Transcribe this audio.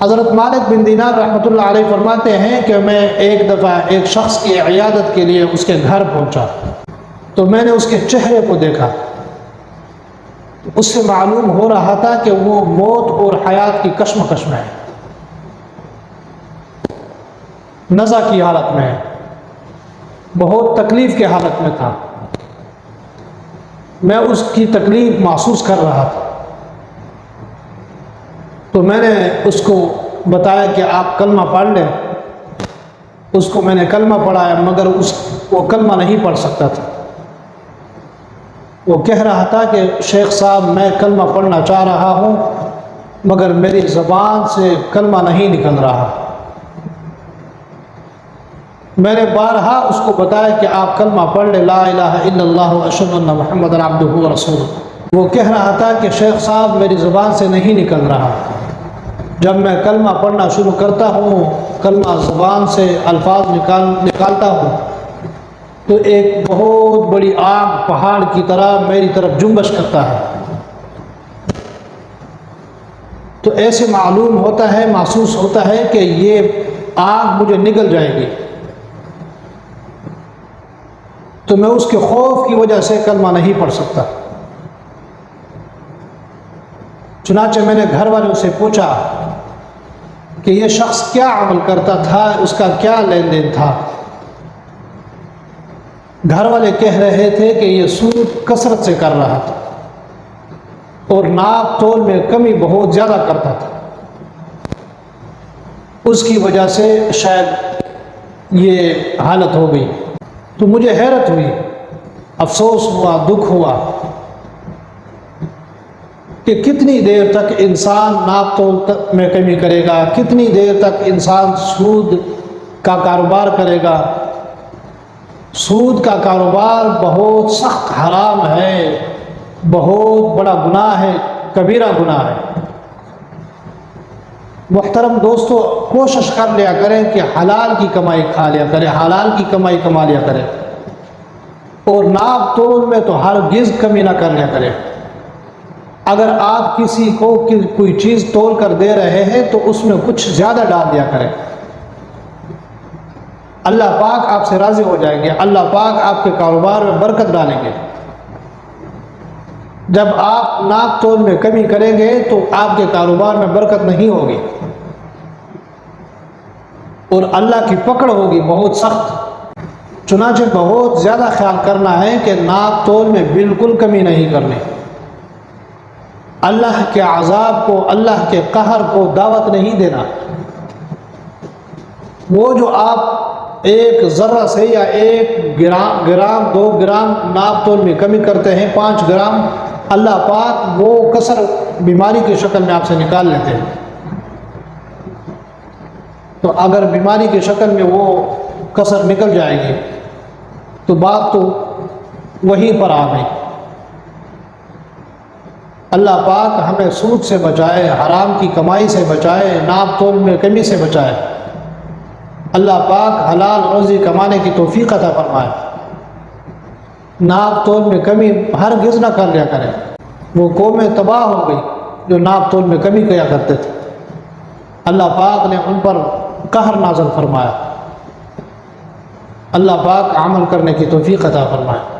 حضرت مالک بن دینار رحمۃ اللہ علیہ فرماتے ہیں کہ میں ایک دفعہ ایک شخص کی عیادت کے لیے اس کے گھر پہنچا تو میں نے اس کے چہرے کو دیکھا، اس سے معلوم ہو رہا تھا کہ وہ موت اور حیات کی کشمکش میں ہے، نزع کی حالت میں ہے، بہت تکلیف کی حالت میں تھا۔ میں اس کی تکلیف محسوس کر رہا تھا، تو میں نے اس کو بتایا کہ آپ کلمہ پڑھ لیں۔ اس کو میں نے کلمہ پڑھایا، مگر وہ کلمہ نہیں پڑھ سکتا تھا۔ وہ کہہ رہا تھا کہ شیخ صاحب میں کلمہ پڑھنا چاہ رہا ہوں مگر میری زبان سے کلمہ نہیں نکل رہا۔ میں نے بارہا اس کو بتایا کہ آپ کلمہ پڑھ لیں، لا الہ الا اللہ واشہد ان محمد عبدہ ورسولہ۔ وہ کہہ رہا تھا کہ شیخ صاحب میری زبان سے نہیں نکل رہا، جب میں کلمہ پڑھنا شروع کرتا ہوں، کلمہ زبان سے الفاظ نکالتا ہوں تو ایک بہت بڑی آگ پہاڑ کی طرح میری طرف جنبش کرتا ہے، تو ایسے معلوم ہوتا ہے، محسوس ہوتا ہے کہ یہ آگ مجھے نگل جائے گی۔ تو میں اس کے خوف کی وجہ سے کلمہ نہیں پڑھ سکتا۔ چنانچہ میں نے گھر والوں سے پوچھا کہ یہ شخص کیا عمل کرتا تھا، اس کا کیا لین دین تھا؟ گھر والے کہہ رہے تھے کہ یہ سود کثرت سے کر رہا تھا اور ناپ تول میں کمی بہت زیادہ کرتا تھا، اس کی وجہ سے شاید یہ حالت ہو گئی۔ تو مجھے حیرت ہوئی، افسوس ہوا، دکھ ہوا کہ کتنی دیر تک انسان ناپ تول میں کمی کرے گا، کتنی دیر تک انسان سود کا کاروبار کرے گا۔ سود کا کاروبار بہت سخت حرام ہے، بہت بڑا گناہ ہے، کبیرہ گناہ ہے۔ محترم دوستو، کوشش کر لیا کریں کہ حلال کی کمائی کھا لیا کریں، حلال کی کمائی کما لیا کریں، اور ناپ تول میں تو ہرگز کمی نہ کر لیا کریں۔ اگر آپ کسی کو کوئی چیز تول کر دے رہے ہیں تو اس میں کچھ زیادہ ڈال دیا کریں، اللہ پاک آپ سے راضی ہو جائیں گے، اللہ پاک آپ کے کاروبار میں برکت ڈالیں گے۔ جب آپ ناپ تول میں کمی کریں گے تو آپ کے کاروبار میں برکت نہیں ہوگی اور اللہ کی پکڑ ہوگی بہت سخت۔ چنانچہ بہت زیادہ خیال کرنا ہے کہ ناپ تول میں بالکل کمی نہیں کرنی، اللہ کے عذاب کو، اللہ کے قہر کو دعوت نہیں دینا۔ وہ جو آپ ایک ذرہ سے یا ایک گرام 2 گرام ناپ تول میں کمی کرتے ہیں، 5 گرام، اللہ پاک وہ کثر بیماری کی شکل میں آپ سے نکال لیتے ہیں۔ تو اگر بیماری کی شکل میں وہ کثر نکل جائے گی تو بات تو وہیں پر آ گئی۔ اللہ پاک ہمیں سود سے بچائے، حرام کی کمائی سے بچائے، ناپ تول میں کمی سے بچائے۔ اللہ پاک حلال روزی کمانے کی توفیق عطا فرمائے۔ ناپ تول میں کمی ہرگز نہ کر لیا کریں، وہ قومیں تباہ ہو گئی جو ناپ تول میں کمی کیا کرتے تھے، اللہ پاک نے ان پر قہر نازل فرمایا۔ اللہ پاک عمل کرنے کی توفیق عطا فرمائے۔